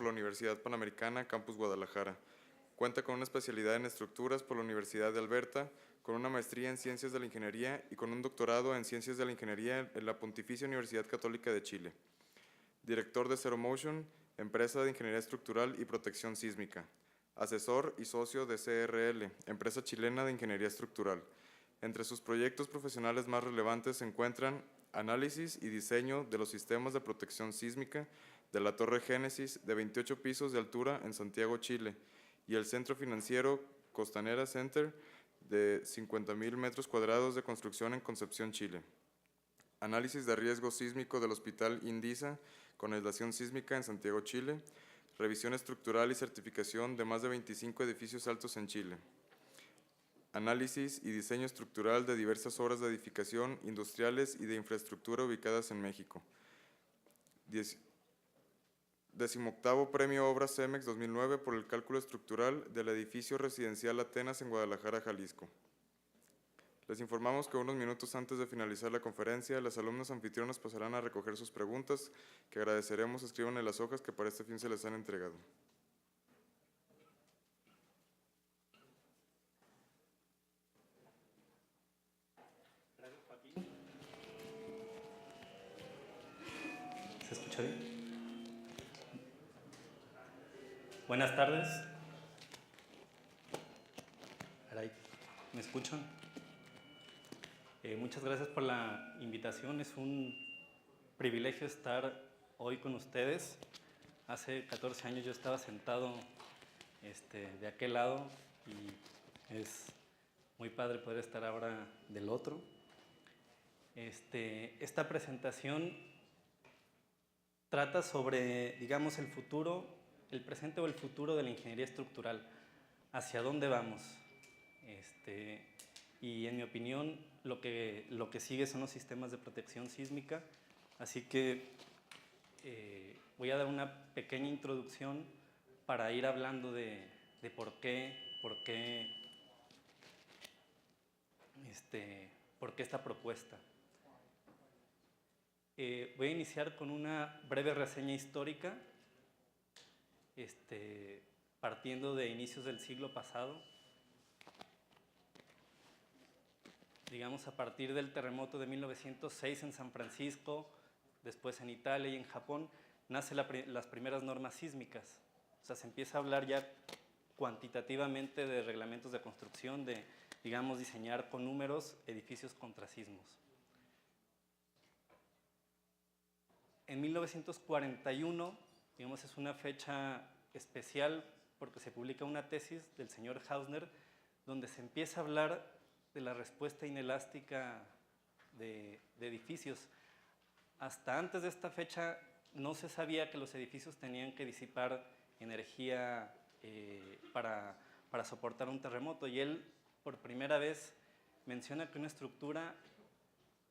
por la Universidad Panamericana, Campus Guadalajara. Cuenta con una especialidad en estructuras por la Universidad de Alberta, con una maestría en Ciencias de la Ingeniería y con un doctorado en Ciencias de la Ingeniería en la Pontificia Universidad Católica de Chile. Director de Zero Motion, empresa de ingeniería estructural y protección sísmica. Asesor y socio de CRL, empresa chilena de ingeniería estructural. Entre sus proyectos profesionales más relevantes se encuentran análisis y diseño de los sistemas de protección sísmica de la Torre Génesis de 28 pisos de altura en Santiago, Chile, y el Centro Financiero Costanera Center de 50,000 metros cuadrados de construcción en Concepción, Chile. Análisis de riesgo sísmico del Hospital Indisa con aislación sísmica en Santiago, Chile. Revisión estructural y certificación de más de 25 edificios altos en Chile. Análisis y diseño estructural de diversas obras de edificación, industriales y de infraestructura ubicadas en México. 18º Premio Obras CEMEX 2009 por el cálculo estructural del edificio residencial Atenas en Guadalajara, Jalisco. Les informamos que unos minutos antes de finalizar la conferencia, las alumnas anfitrionas pasarán a recoger sus preguntas, que agradeceremos escriban en las hojas que para este fin se les han entregado. Gracias, Joaquín. ¿Se escucha bien? Buenas tardes. Caray, ¿me escuchan? Muchas gracias por la invitación. Es un privilegio estar hoy con ustedes. Hace 14 años yo estaba sentado de aquel lado y es muy padre poder estar ahora del otro. Esta presentación trata sobre, digamos, el futuro, el presente o el futuro de la ingeniería estructural. ¿Hacia dónde vamos? Y en mi opinión, lo que sigue son los sistemas de protección sísmica. Así que voy a dar una pequeña introducción para ir hablando de por qué esta propuesta. Voy a iniciar con una breve reseña histórica, partiendo de inicios del siglo pasado. Digamos, a partir del terremoto de 1906 en San Francisco, después en Italia y en Japón, nacen las primeras normas sísmicas. O sea, se empieza a hablar ya cuantitativamente de reglamentos de construcción, de, digamos, diseñar con números edificios contra sismos. En 1941, digamos, es una fecha especial porque se publica una tesis del señor Hausner donde se empieza a hablar de la respuesta inelástica de edificios. Hasta antes de esta fecha no se sabía que los edificios tenían que disipar energía para soportar un terremoto, y él por primera vez menciona que una estructura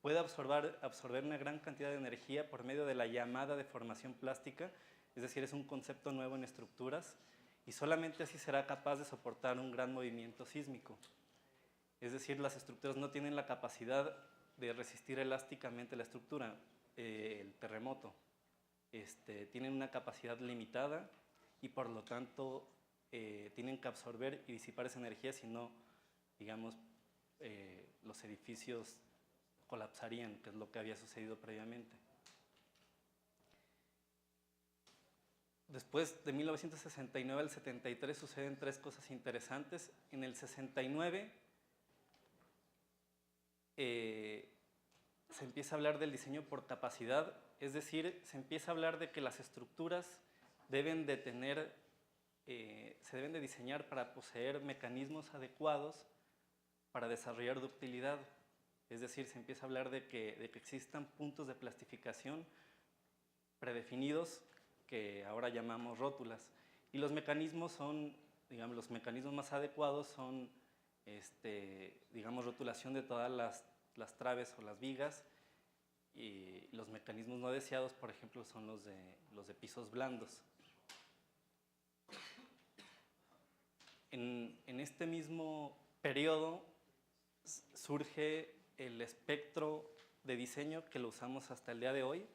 puede absorber una gran cantidad de energía por medio de la llamada deformación plástica, es decir, es un concepto nuevo en estructuras, y solamente así será capaz de soportar un gran movimiento sísmico. Es decir, las estructuras no tienen la capacidad de resistir elásticamente la estructura, el terremoto. Tienen una capacidad limitada y por lo tanto tienen que absorber y disipar esa energía, si no, digamos, los edificios colapsarían, que es lo que había sucedido previamente. Después de 1969 al 73 suceden tres cosas interesantes. En el 69 se empieza a hablar del diseño por capacidad, es decir, se empieza a hablar de que las estructuras se deben de diseñar para poseer mecanismos adecuados para desarrollar ductilidad. Es decir, se empieza a hablar de que existan puntos de plastificación predefinidos que ahora llamamos rótulas. Y los mecanismos son, digamos, los mecanismos más adecuados son, digamos, rotulación de todas las traves o las vigas, y los mecanismos no deseados, por ejemplo, son los de pisos blandos. En este mismo periodo surge el espectro de diseño que lo usamos hasta el día de hoy.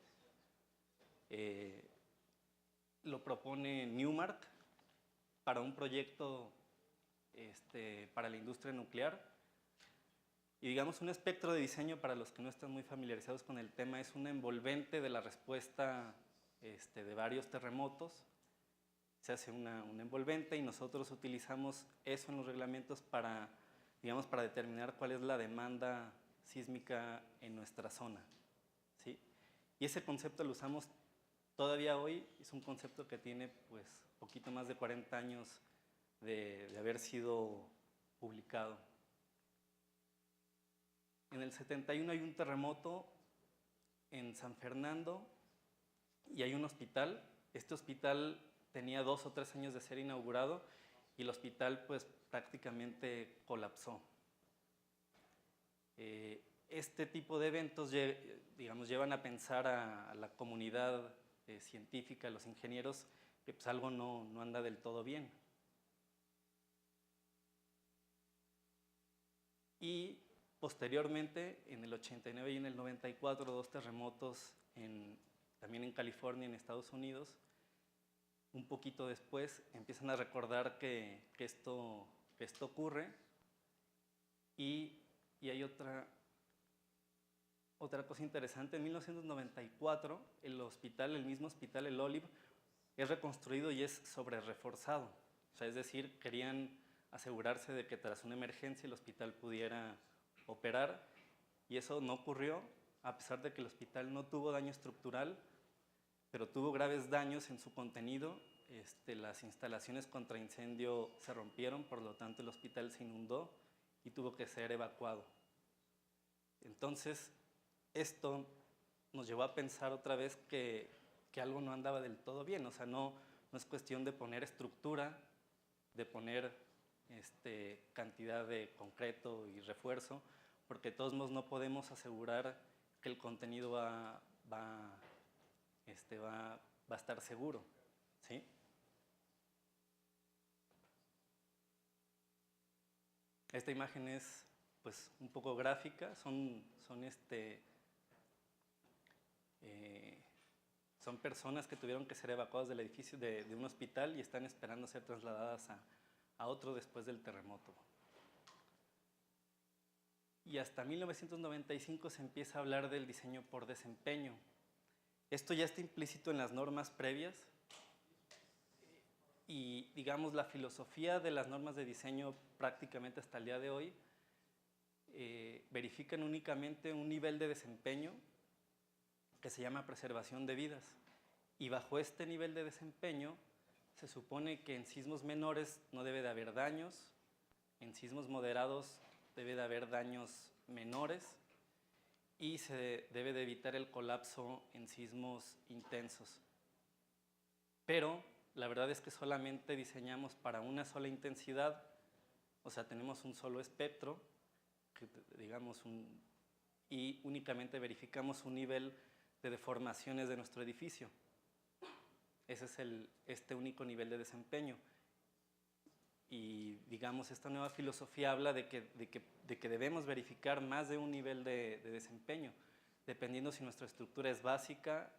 lo propone Newmark para un proyecto para la industria nuclear. Y digamos, un espectro de diseño, para los que no están muy familiarizados con el tema, es un envolvente de la respuesta de varios terremotos. Se hace una envolvente y nosotros utilizamos eso en los reglamentos para, digamos, para determinar cuál es la demanda sísmica en nuestra zona, ¿sí? Y ese concepto lo usamos todavía hoy. Es un concepto que tiene pues poquito más de 40 años de haber sido publicado. En el 71 hay un terremoto en San Fernando y hay un hospital. Este hospital tenía 2 o 3 años de ser inaugurado y el hospital pues prácticamente colapsó. Este tipo de eventos, digamos, llevan a pensar a la comunidad científica, a los ingenieros, que pues algo no anda del todo bien. Y posteriormente, en el 89 y en el 94, 2 terremotos también en California, en Estados Unidos. Un poquito después empiezan a recordar que esto ocurre, y hay otra cosa interesante. En 1994, el mismo hospital, el Olive, es reconstruido y es sobre reforzado. O sea, es decir, querían asegurarse de que tras una emergencia el hospital pudiera operar, y eso no ocurrió, a pesar de que el hospital no tuvo daño estructural, pero tuvo graves daños en su contenido. Las instalaciones contra incendio se rompieron, por lo tanto el hospital se inundó y tuvo que ser evacuado. Entonces, esto nos llevó a pensar otra vez que algo no andaba del todo bien. O sea, no es cuestión de poner estructura, de poner cantidad de concreto y refuerzo, porque de todos modos no podemos asegurar que el contenido va a estar seguro, ¿sí? Esta imagen es pues un poco gráfica. Son personas que tuvieron que ser evacuadas del edificio de un hospital y están esperando ser trasladadas a otro después del terremoto. Y hasta 1995 se empieza a hablar del diseño por desempeño. Esto ya está implícito en las normas previas, y digamos la filosofía de las normas de diseño prácticamente hasta el día de hoy verifican únicamente un nivel de desempeño que se llama preservación de vidas, y bajo este nivel de desempeño se supone que en sismos menores no debe de haber daños, en sismos moderados debe de haber daños menores, y se debe de evitar el colapso en sismos intensos. Pero la verdad es que solamente diseñamos para una sola intensidad. O sea, tenemos un solo espectro, digamos, y únicamente verificamos un nivel de deformaciones de nuestro edificio. Ese es este único nivel de desempeño. Y digamos, esta nueva filosofía habla de que debemos verificar más de un nivel de desempeño, dependiendo si nuestra estructura es básica,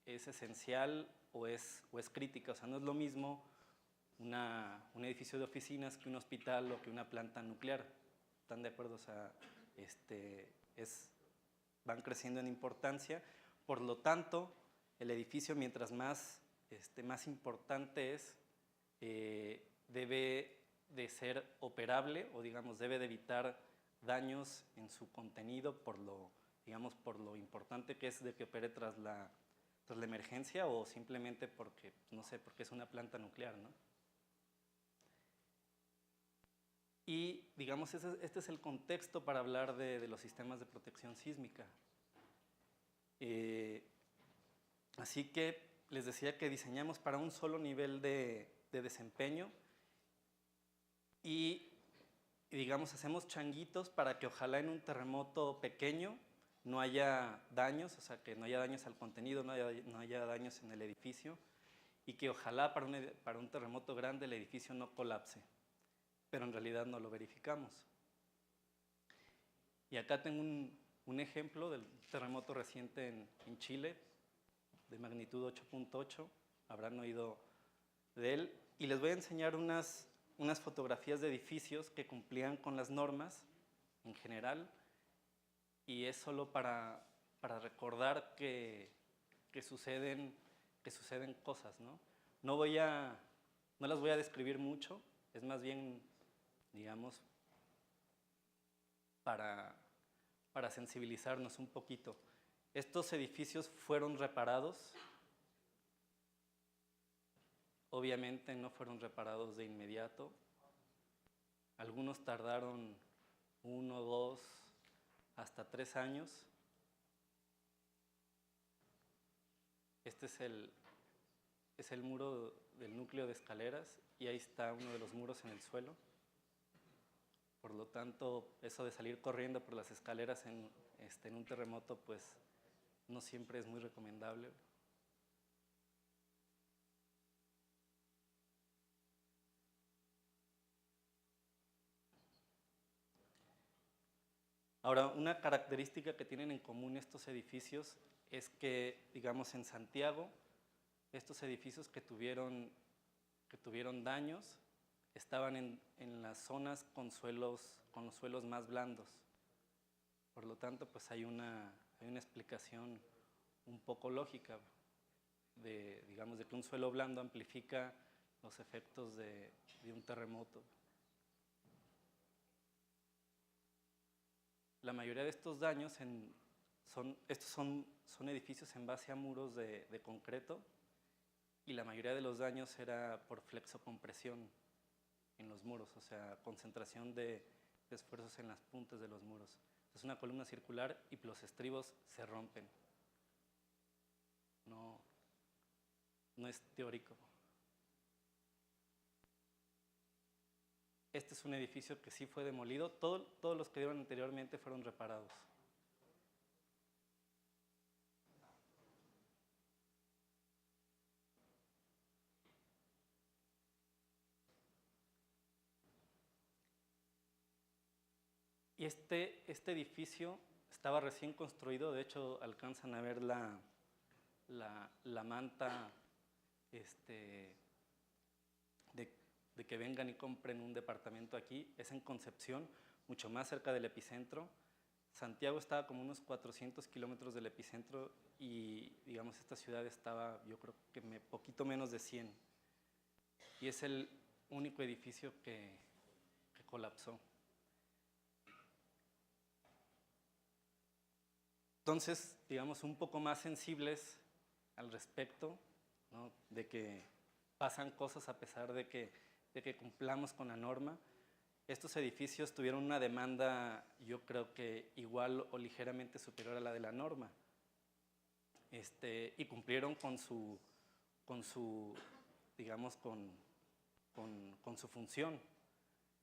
es esencial o es crítica. O sea, no es lo mismo un edificio de oficinas que un hospital o que una planta nuclear. ¿Están de acuerdo? O sea, van creciendo en importancia. Por lo tanto, el edificio, mientras más importante es, debe de ser operable, o digamos, debe de evitar daños en su contenido por lo importante que es de que opere tras la emergencia, o simplemente porque, no sé, porque es una planta nuclear, ¿no? Y digamos, este es el contexto para hablar de los sistemas de protección sísmica. Así que les decía que diseñamos para un solo nivel de desempeño, y digamos, hacemos changuitos para que ojalá en un terremoto pequeño no haya daños, o sea, que no haya daños al contenido, no haya daños en el edificio, y que ojalá para un terremoto grande el edificio no colapse, pero en realidad no lo verificamos. Y acá tengo un ejemplo del terremoto reciente en Chile, de magnitud 8.8, habrán oído de él. Y les voy a enseñar unas fotografías de edificios que cumplían con las normas en general, y es solo para recordar que suceden cosas, ¿no? No las voy a describir mucho, es más bien, digamos, para sensibilizarnos un poquito. Estos edificios fueron reparados. Obviamente no fueron reparados de inmediato. Algunos tardaron 1, 2, hasta 3 años. Este es el muro del núcleo de escaleras y ahí está uno de los muros en el suelo. Por lo tanto, eso de salir corriendo por las escaleras en un terremoto, pues no siempre es muy recomendable. Ahora, una característica que tienen en común estos edificios es que, digamos, en Santiago, estos edificios que tuvieron daños estaban en las zonas con los suelos más blandos. Por lo tanto, pues hay una explicación un poco lógica digamos, de que un suelo blando amplifica los efectos de un terremoto. La mayoría de estos daños son edificios en base a muros de concreto, y la mayoría de los daños era por flexocompresión en los muros, o sea, concentración de esfuerzos en las puntas de los muros. Es una columna circular y los estribos se rompen. No es teórico. Este es un edificio que sí fue demolido. Todos los que dieron anteriormente fueron reparados. Y este edificio estaba recién construido. De hecho, alcanzan a ver la manta de que vengan y compren un departamento aquí. Es en Concepción, mucho más cerca del epicentro. Santiago estaba como unos 400 kilómetros del epicentro y, digamos, esta ciudad estaba, yo creo que poquito menos de 100. Y es el único edificio que colapsó. Entonces, digamos, un poco más sensibles al respecto, ¿no? De que pasan cosas a pesar de que cumplamos con la norma. Estos edificios tuvieron una demanda, yo creo que igual o ligeramente superior a la de la norma, y cumplieron con su digamos, con su función,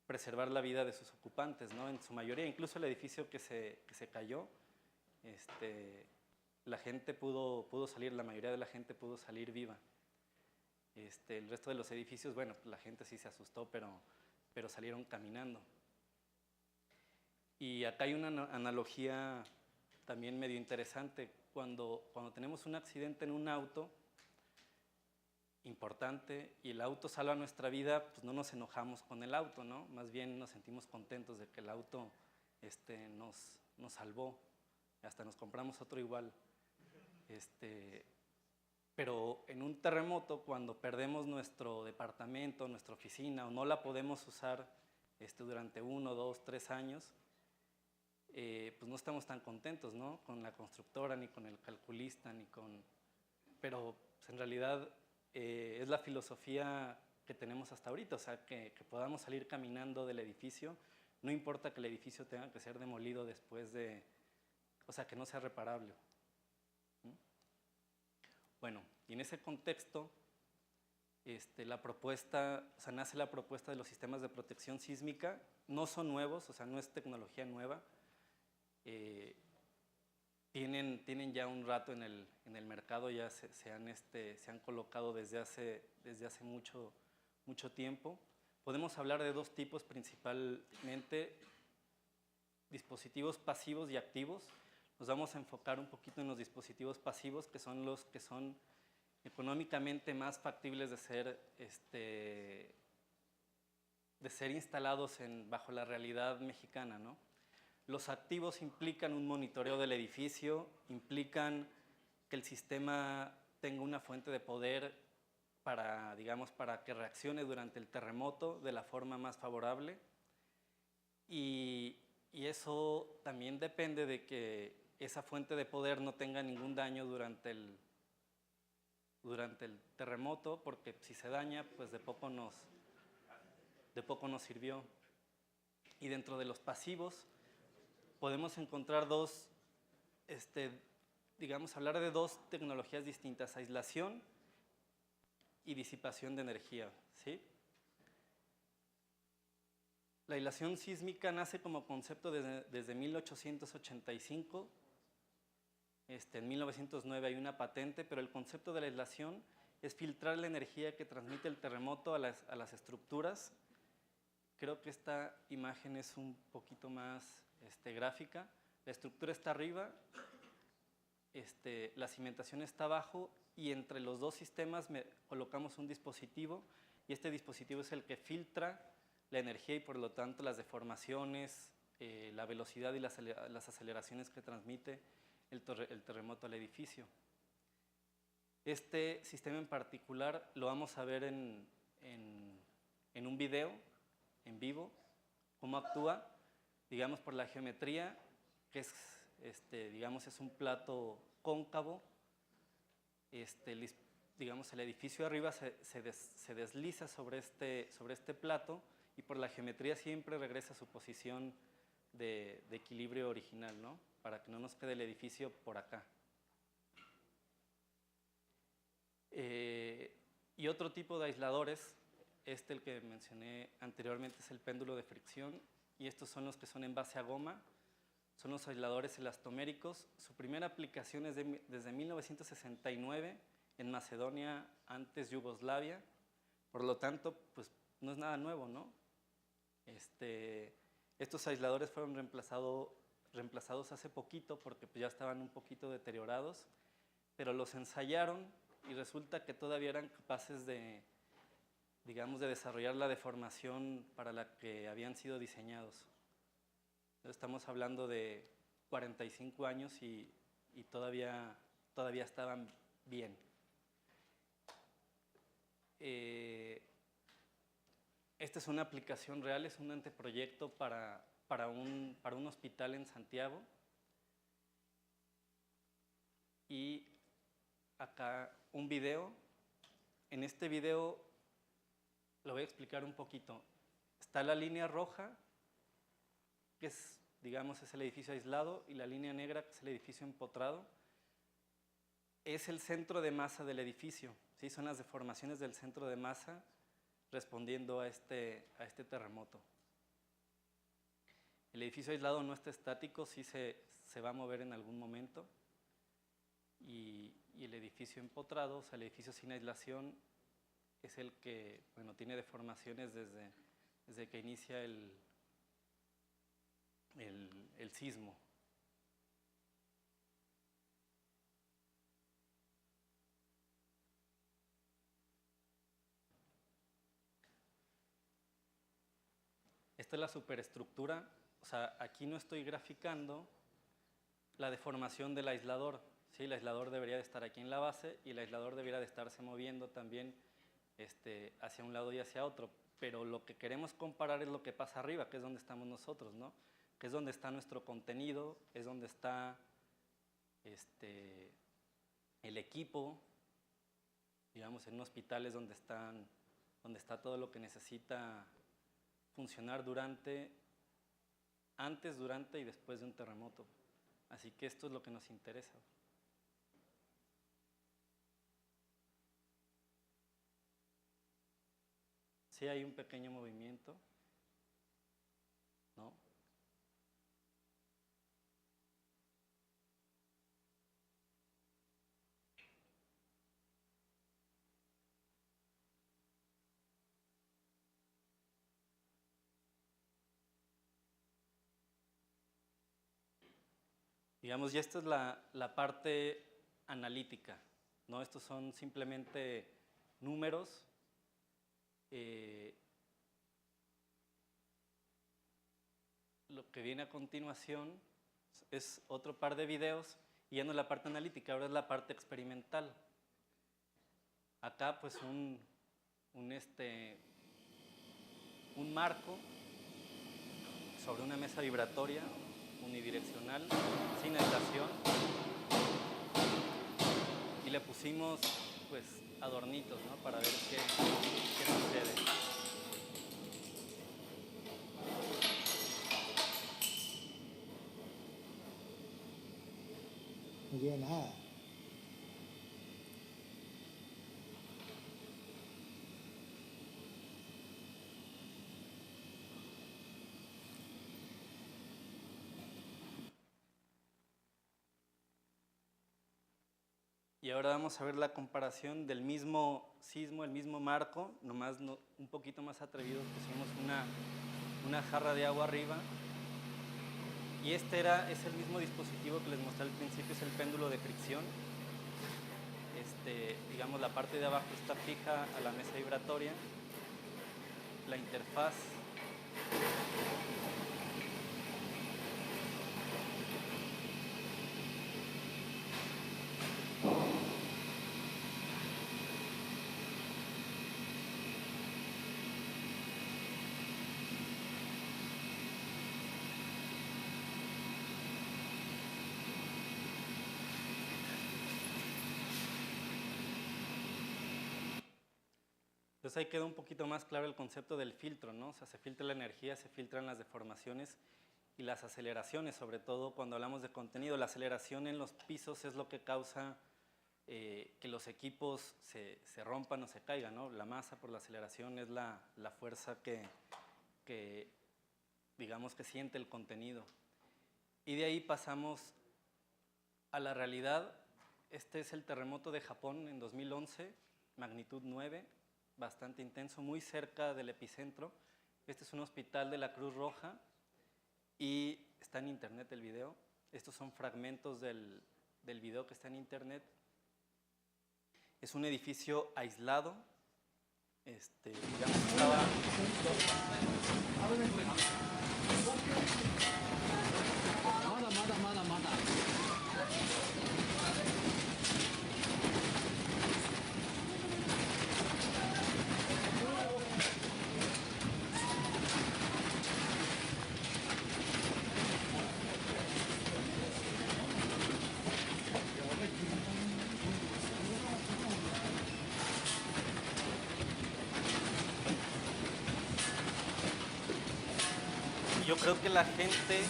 preservar la vida de sus ocupantes, ¿no? En su mayoría, incluso el edificio que se cayó, la gente pudo salir, la mayoría de la gente pudo salir viva. El resto de los edificios, bueno, la gente sí se asustó, pero salieron caminando. Y acá hay una analogía también medio interesante. Cuando tenemos un accidente en un auto importante y el auto salva nuestra vida, pues no nos enojamos con el auto, ¿no? Más bien nos sentimos contentos de que el auto nos salvó. Hasta nos compramos otro igual. Pero en un terremoto, cuando perdemos nuestro departamento, nuestra oficina, o no la podemos usar durante 1, 2, 3 años, pues no estamos tan contentos, ¿no? Con la constructora, ni con el calculista, pero pues, en realidad es la filosofía que tenemos hasta ahorita, o sea, que podamos salir caminando del edificio, no importa que el edificio tenga que ser demolido después o sea, que no sea reparable. Bueno, y en ese contexto, nace la propuesta de los sistemas de protección sísmica. No son nuevos, o sea, no es tecnología nueva. Tienen ya un rato en el mercado, ya se han colocado desde hace mucho tiempo. Podemos hablar de 2 tipos principalmente: dispositivos pasivos y activos. Nos vamos a enfocar un poquito en los dispositivos pasivos, que son los que son económicamente más factibles de ser instalados bajo la realidad mexicana, ¿no? Los activos implican un monitoreo del edificio, implican que el sistema tenga una fuente de poder para, digamos, para que reaccione durante el terremoto de la forma más favorable. Y eso también depende de que esa fuente de poder no tenga ningún daño durante el terremoto, porque si se daña, pues de poco nos sirvió. Y dentro de los pasivos podemos encontrar hablar de dos tecnologías distintas: aislación y disipación de energía, ¿sí? La aislación sísmica nace como concepto desde 1885. En 1909 hay una patente, pero el concepto de la aislación es filtrar la energía que transmite el terremoto a las estructuras. Creo que esta imagen es un poquito más gráfica. La estructura está arriba, la cimentación está abajo, y entre los dos sistemas colocamos un dispositivo, y este dispositivo es el que filtra la energía y por lo tanto las deformaciones, la velocidad y las aceleraciones que transmite el terremoto al edificio. Este sistema en particular lo vamos a ver en un video en vivo, cómo actúa, digamos, por la geometría, que es, es un plato cóncavo. Digamos, el edificio arriba se desliza sobre este plato, y por la geometría siempre regresa a su posición de equilibrio original, ¿no? Para que no nos quede el edificio por acá. Y otro tipo de aisladores, el que mencioné anteriormente, es el péndulo de fricción, y estos son los que son en base a goma. Son los aisladores elastoméricos. Su primera aplicación es desde 1969 en Macedonia, antes Yugoslavia. Por lo tanto, pues no es nada nuevo, ¿no? Estos aisladores fueron reemplazados hace poquito porque pues, ya estaban un poquito deteriorados, pero los ensayaron y resulta que todavía eran capaces de desarrollar la deformación para la que habían sido diseñados. Estamos hablando de 45 años y todavía estaban bien. Esta es una aplicación real, es un anteproyecto para un hospital en Santiago. Y acá un video. En este video lo voy a explicar un poquito. Está la línea roja, que es el edificio aislado, y la línea negra, que es el edificio empotrado. Es el centro de masa del edificio, ¿sí? Son las deformaciones del centro de masa respondiendo a este terremoto. El edificio aislado no está estático, sí se va a mover en algún momento. Y el edificio empotrado, o sea, el edificio sin aislación, es el que, bueno, tiene deformaciones desde que inicia el sismo. Esta es la superestructura. O sea, aquí no estoy graficando la deformación del aislador, ¿sí? El aislador debería de estar aquí en la base y el aislador debería de estarse moviendo también hacia un lado y hacia otro. Pero lo que queremos comparar es lo que pasa arriba, que es donde estamos nosotros, ¿no? Que es donde está nuestro contenido, es donde está el equipo. Digamos, en un hospital es donde está todo lo que necesita funcionar antes, durante y después de un terremoto. Así que esto es lo que nos interesa. Sí hay un pequeño movimiento, ¿no? Digamos, y esta es la parte analítica, ¿no? Estos son simplemente números. Lo que viene a continuación es otro par de videos, y ya no es la parte analítica, ahora es la parte experimental. Acá pues un marco sobre una mesa vibratoria unidireccional, sin aislación, y le pusimos pues adornitos, ¿no? Para ver qué sucede. Muy bien, nada. Y ahora vamos a ver la comparación del mismo sismo, el mismo marco, nomás un poquito más atrevidos, pusimos una jarra de agua arriba. Y es el mismo dispositivo que les mostré al principio, es el péndulo de fricción. Digamos, la parte de abajo está fija a la mesa vibratoria. La interfaz Entonces ahí queda un poquito más claro el concepto del filtro, ¿no? O sea, se filtra la energía, se filtran las deformaciones y las aceleraciones, sobre todo cuando hablamos de contenido. La aceleración en los pisos es lo que causa que los equipos se rompan o se caigan, ¿no? La masa por la aceleración es la fuerza que digamos que siente el contenido. Y de ahí pasamos a la realidad. Este es el terremoto de Japón en 2011, magnitud 9, bastante intenso, muy cerca del epicentro. Este es un hospital de la Cruz Roja y está en internet el video. Estos son fragmentos del video que está en internet. Es un edificio aislado. Digamos, estaba... Yo creo que la gente,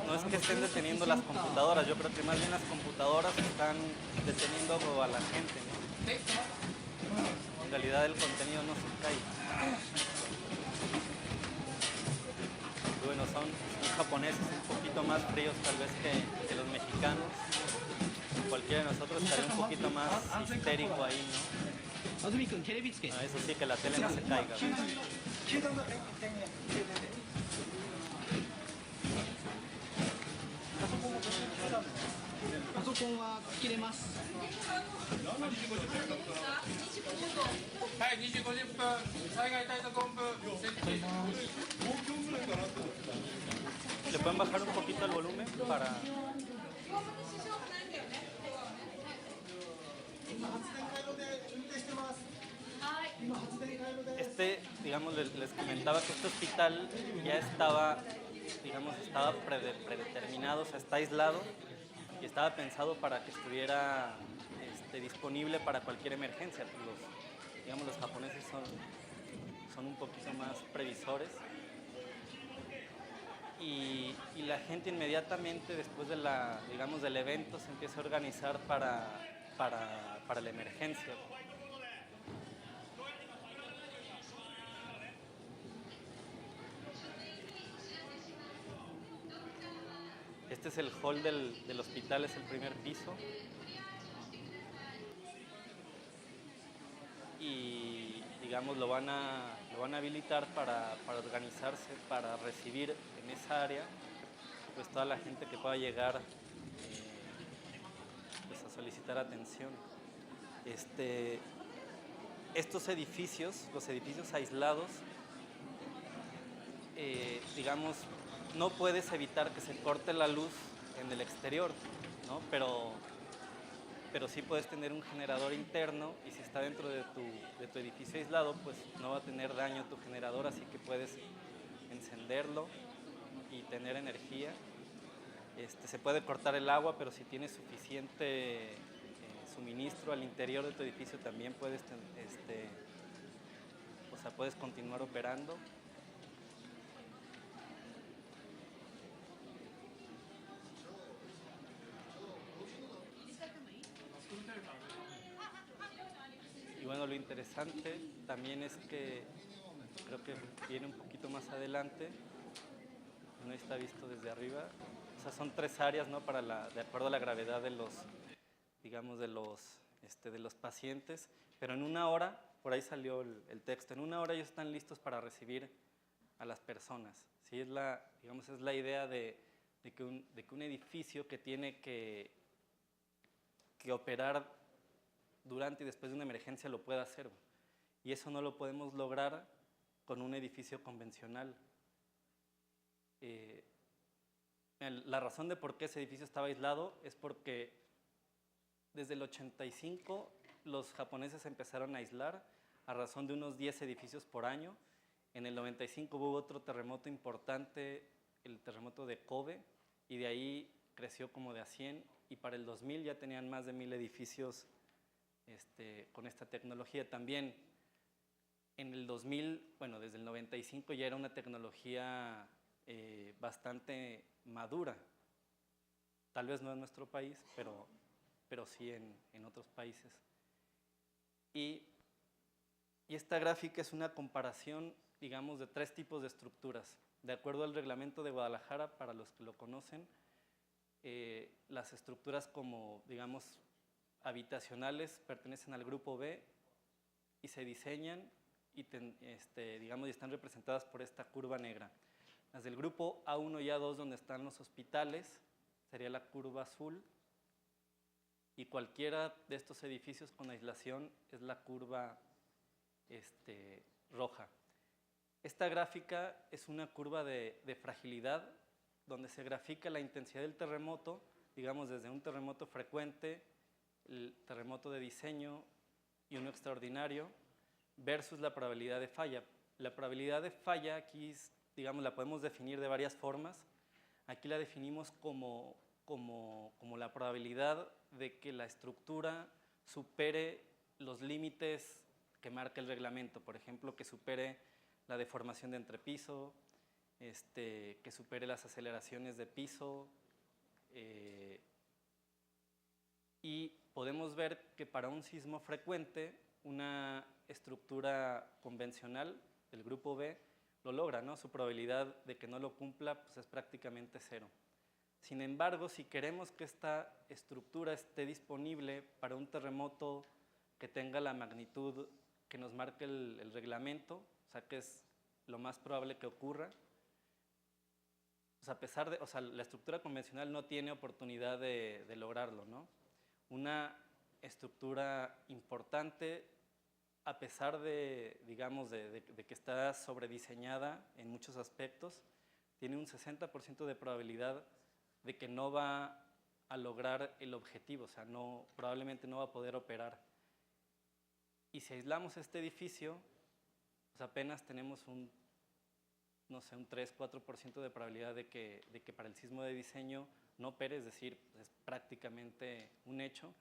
no es que estén deteniendo las computadoras, yo creo que más bien las computadoras están deteniendo a la gente, ¿no? En realidad el contenido no se cae. Y bueno, son japoneses un poquito más fríos tal vez que los mexicanos. Cualquiera de nosotros estaría un poquito más histérico ahí, ¿no? Eso sí, que la tele no se caiga. ¿Le pueden bajar un poquito el volumen para...? Digamos, les comentaba que este hospital ya estaba, digamos, predeterminado, o sea, está aislado y estaba pensado para que estuviera disponible para cualquier emergencia. Los japoneses son un poquito más previsores. Y la gente inmediatamente después del evento se empieza a organizar para la emergencia. Este es el hall del hospital, es el primer piso. Y digamos lo van a habilitar para organizarse, para recibir en esa área pues toda la gente que pueda llegar pues, a solicitar atención. Este, estos edificios, los edificios aislados, digamos, no puedes evitar que se corte la luz en el exterior, ¿no? Pero sí puedes tener un generador interno y si está dentro de tu edificio aislado, pues no va a tener daño tu generador, así que puedes encenderlo y tener energía. Se puede cortar el agua, pero si tienes suficiente suministro al interior de tu edificio también puedes, puedes continuar operando. Y bueno, lo interesante también es que creo que viene un poquito más adelante, no está visto desde arriba. O sea, son 3 áreas, ¿no? De acuerdo a la gravedad de los, digamos, de los pacientes. Pero en 1 hora, por ahí salió el texto, en 1 hora ellos están listos para recibir a las personas. ¿Sí? Es la idea de que un edificio que tiene que operar durante y después de una emergencia lo pueda hacer. Y eso no lo podemos lograr con un edificio convencional. La razón de por qué ese edificio estaba aislado es porque desde el 85 los japoneses empezaron a aislar a razón de unos 10 edificios por año. En el 95 hubo otro terremoto importante, el terremoto de Kobe, y de ahí creció como de a 100, y para el 2000 ya tenían más de 1000 edificios con esta tecnología. También en el 2000, bueno, desde el 95 ya era una tecnología bastante madura. Tal vez no en nuestro país, pero sí en otros países. Y esta gráfica es una comparación, digamos, de 3 tipos de estructuras. De acuerdo al reglamento de Guadalajara, para los que lo conocen, las estructuras como, digamos, habitacionales pertenecen al grupo B y se diseñan y, digamos, y están representadas por esta curva negra. Las del grupo A1 y A2, donde están los hospitales, sería la curva azul, y cualquiera de estos edificios con aislación es la curva roja. Esta gráfica es una curva de fragilidad, donde se grafica la intensidad del terremoto, digamos desde un terremoto frecuente, el terremoto de diseño y uno extraordinario, versus la probabilidad de falla. La probabilidad de falla aquí, digamos, la podemos definir de varias formas. Aquí la definimos como la probabilidad de que la estructura supere los límites que marca el reglamento. Por ejemplo, que supere la deformación de entrepiso, que supere las aceleraciones de piso. Y podemos ver que para un sismo frecuente, una estructura convencional del grupo B lo logra, ¿no? Su probabilidad de que no lo cumpla pues, es prácticamente 0. Sin embargo, si queremos que esta estructura esté disponible para un terremoto que tenga la magnitud que nos marca el reglamento, o sea, que es lo más probable que ocurra, pues la estructura convencional no tiene oportunidad de lograrlo, ¿no? Una estructura importante, a pesar de, digamos, de que está sobrediseñada en muchos aspectos, tiene un 60% de probabilidad de que no va a lograr el objetivo, o sea, probablemente no va a poder operar. Y si aislamos este edificio, pues apenas tenemos un 3-4% de probabilidad de que para el sismo de diseño no opere, es decir, pues es prácticamente un hecho.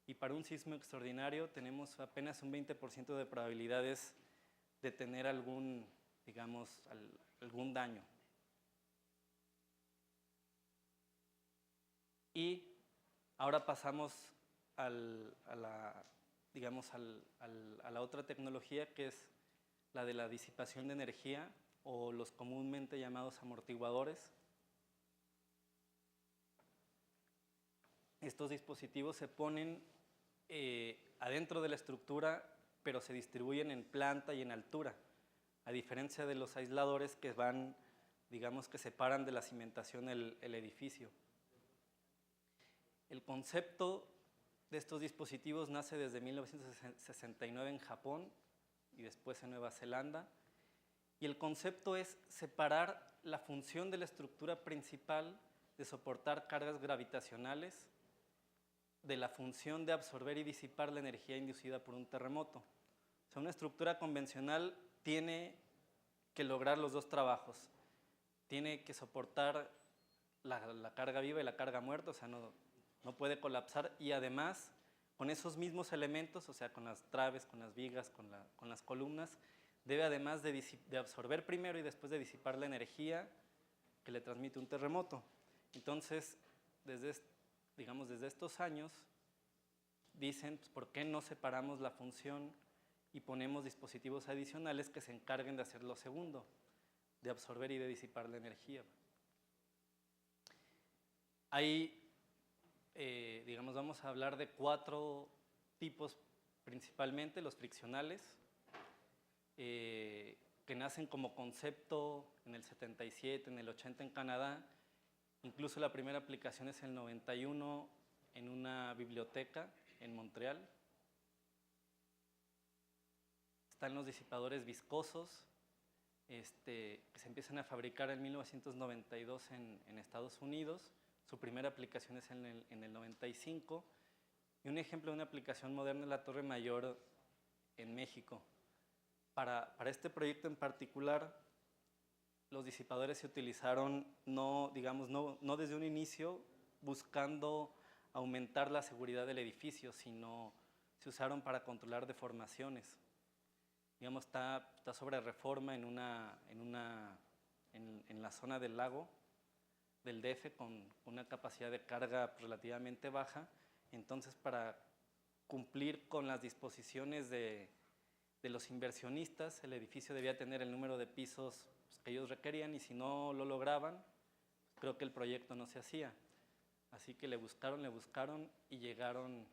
Y para un sismo extraordinario tenemos apenas un 20% de probabilidades de tener algún daño. Y ahora pasamos a la otra tecnología, que es la de la disipación de energía, o los comúnmente llamados amortiguadores. Estos dispositivos se ponen adentro de la estructura, pero se distribuyen en planta y en altura, a diferencia de los aisladores que que separan de la cimentación el edificio. El concepto de estos dispositivos nace desde 1969 en Japón y después en Nueva Zelanda. Y el concepto es separar la función de la estructura principal de soportar cargas gravitacionales de la función de absorber y disipar la energía inducida por un terremoto. O sea, una estructura convencional tiene que lograr los dos trabajos. Tiene que soportar la carga viva y la carga muerta, o sea, no puede colapsar, y además con esos mismos elementos, o sea, con las traves, con las vigas, con las columnas, debe además de absorber primero y después de disipar la energía que le transmite un terremoto. Entonces, desde estos años, dicen, pues, ¿por qué no separamos la función y ponemos dispositivos adicionales que se encarguen de hacer lo segundo, de absorber y de disipar la energía? Ahí, vamos a hablar de 4 tipos principalmente: los friccionales, que nacen como concepto en el 77, en el 80 en Canadá. Incluso la primera aplicación es en el 91 en una biblioteca en Montreal. Están los disipadores viscosos, que se empiezan a fabricar en 1992 en Estados Unidos. Su primera aplicación es en el 95. Y un ejemplo de una aplicación moderna es la Torre Mayor en México. Para este proyecto en particular, los disipadores se utilizaron no desde un inicio buscando aumentar la seguridad del edificio, sino se usaron para controlar deformaciones. Está sobre Reforma en la zona del lago del DF con una capacidad de carga relativamente baja. Entonces, para cumplir con las disposiciones de los inversionistas, el edificio debía tener el número de pisos que ellos requerían, y si no lo lograban, creo que el proyecto no se hacía. Así que le buscaron y llegaron,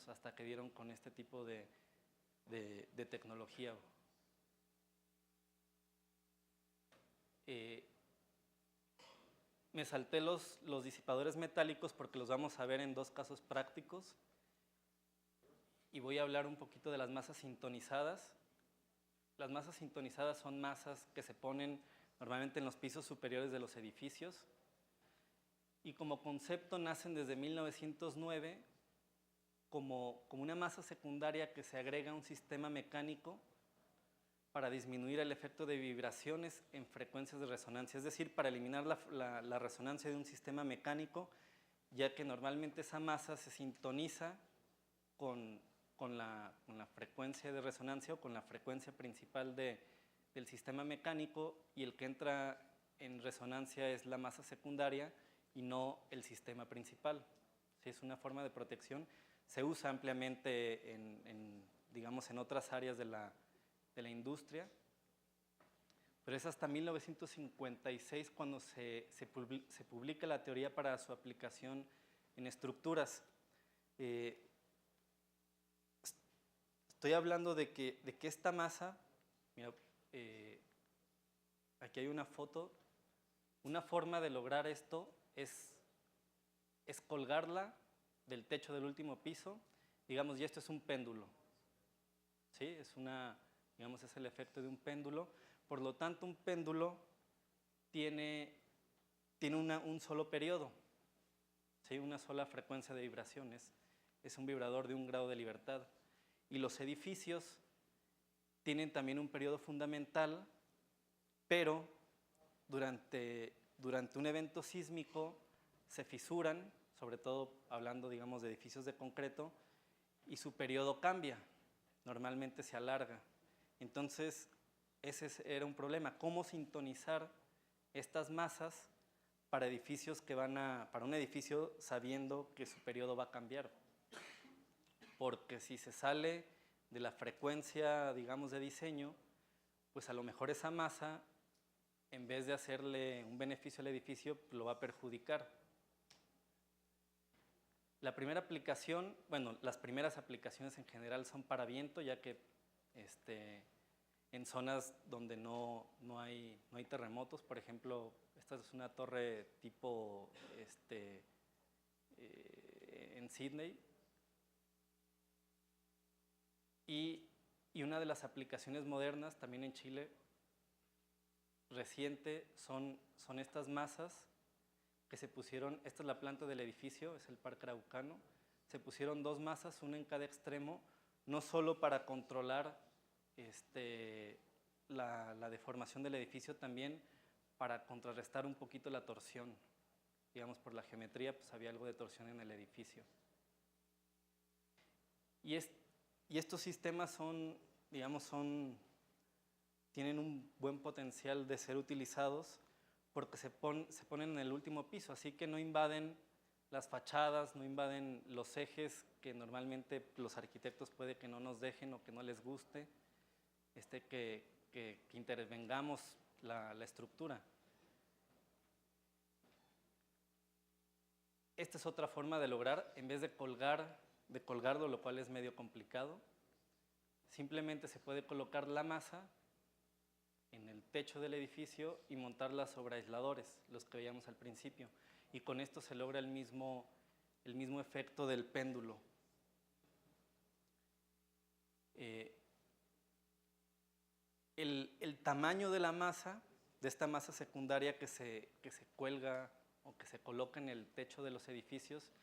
hasta que dieron con este tipo de tecnología. Me salté los disipadores metálicos porque los vamos a ver en 2 casos prácticos, y voy a hablar un poquito de las masas sintonizadas. Las masas sintonizadas son masas que se ponen normalmente en los pisos superiores de los edificios, y como concepto nacen desde 1909 como una masa secundaria que se agrega a un sistema mecánico para disminuir el efecto de vibraciones en frecuencias de resonancia, es decir, para eliminar la resonancia de un sistema mecánico, ya que normalmente esa masa se sintoniza con la frecuencia de resonancia o con la frecuencia principal del sistema mecánico, y el que entra en resonancia es la masa secundaria y no el sistema principal. ¿Sí? Es una forma de protección. Se usa ampliamente en otras áreas de la industria, pero es hasta 1956 cuando se publica la teoría para su aplicación en estructuras. Estoy hablando de que esta masa, mira, aquí hay una foto. Una forma de lograr esto es colgarla del techo del último piso, y esto es un péndulo, ¿sí? Es el efecto de un péndulo. Por lo tanto, un péndulo tiene un solo periodo, ¿sí? Una sola frecuencia de vibraciones. Es un vibrador de 1 grado de libertad. Y los edificios tienen también un periodo fundamental, pero durante un evento sísmico se fisuran, sobre todo hablando de edificios de concreto, y su periodo cambia, normalmente se alarga. Entonces, ese era un problema: cómo sintonizar estas masas para un edificio sabiendo que su periodo va a cambiar. Porque si se sale de la frecuencia, de diseño, pues a lo mejor esa masa, en vez de hacerle un beneficio al edificio, lo va a perjudicar. La primera aplicación, las primeras aplicaciones en general son para viento, ya que en zonas donde no hay terremotos. Por ejemplo, esta es una torre tipo en Sydney, Y una de las aplicaciones modernas, también en Chile, reciente, son estas masas que se pusieron. Esta es la planta del edificio, es el Parque Araucano. Se pusieron 2 masas, una en cada extremo, no solo para controlar la deformación del edificio, también para contrarrestar un poquito la torsión. Digamos, por la geometría, pues había algo de torsión en el edificio. Y estos sistemas tienen un buen potencial de ser utilizados porque se ponen en el último piso, así que no invaden las fachadas, no invaden los ejes que normalmente los arquitectos puede que no nos dejen o que no les guste, que intervengamos la estructura. Esta es otra forma de lograr, en vez de colgarlo, lo cual es medio complicado, simplemente se puede colocar la masa en el techo del edificio y montarla sobre aisladores, los que veíamos al principio, y con esto se logra el mismo efecto del péndulo. El tamaño de la masa, de esta masa secundaria que se cuelga o que se coloca en el techo de los edificios,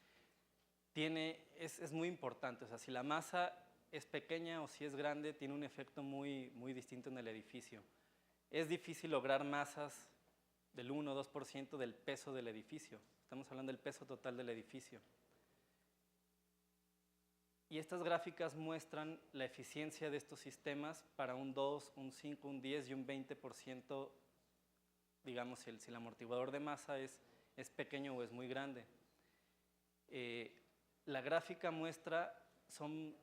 es muy importante. O sea, si la masa es pequeña o si es grande, tiene un efecto muy, muy distinto en el edificio. Es difícil lograr masas del 1 o 2% del peso del edificio. Estamos hablando del peso total del edificio. Y estas gráficas muestran la eficiencia de estos sistemas para un 2, un 5, un 10 y un 20%, digamos, si el amortiguador de masa es pequeño o es muy grande. La gráfica muestra, son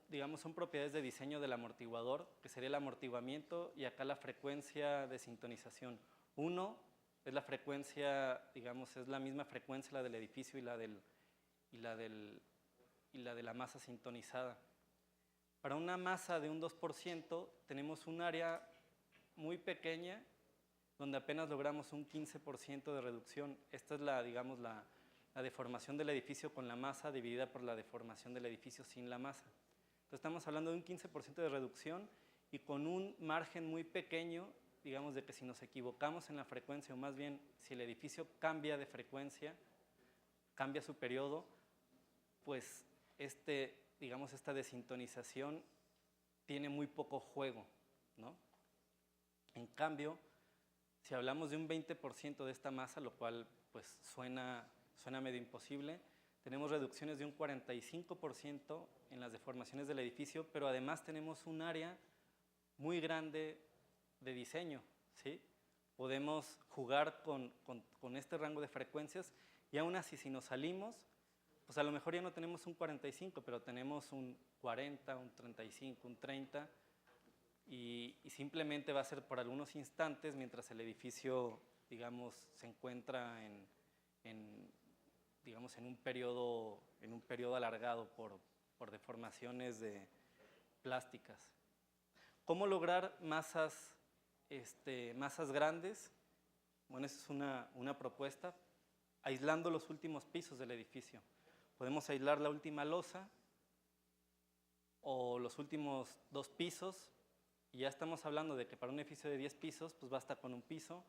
propiedades de diseño del amortiguador, que sería el amortiguamiento, y acá la frecuencia de sintonización. 1 es la frecuencia, digamos, es la misma frecuencia la del edificio y la de la masa sintonizada. Para una masa de un 2% tenemos un área muy pequeña donde apenas logramos un 15% de reducción. Esta es la deformación del edificio con la masa dividida por la deformación del edificio sin la masa. Entonces estamos hablando de un 15% de reducción y con un margen muy pequeño, digamos, de que si nos equivocamos en la frecuencia, o más bien si el edificio cambia de frecuencia, cambia su periodo, pues esta desintonización tiene muy poco juego, ¿no? En cambio, si hablamos de un 20% de esta masa, lo cual pues suena medio imposible, tenemos reducciones de un 45% en las deformaciones del edificio, pero además tenemos un área muy grande de diseño, ¿sí? Podemos jugar con este rango de frecuencias y aún así, si nos salimos, pues a lo mejor ya no tenemos un 45, pero tenemos un 40, un 35, un 30, y simplemente va a ser por algunos instantes mientras el edificio, digamos, se encuentra en un periodo alargado por deformaciones plásticas. ¿Cómo lograr masas grandes? Bueno, esa es una propuesta, aislando los últimos pisos del edificio. Podemos aislar la última losa o los últimos 2 pisos, y ya estamos hablando de que para un edificio de 10 pisos, pues basta con un piso.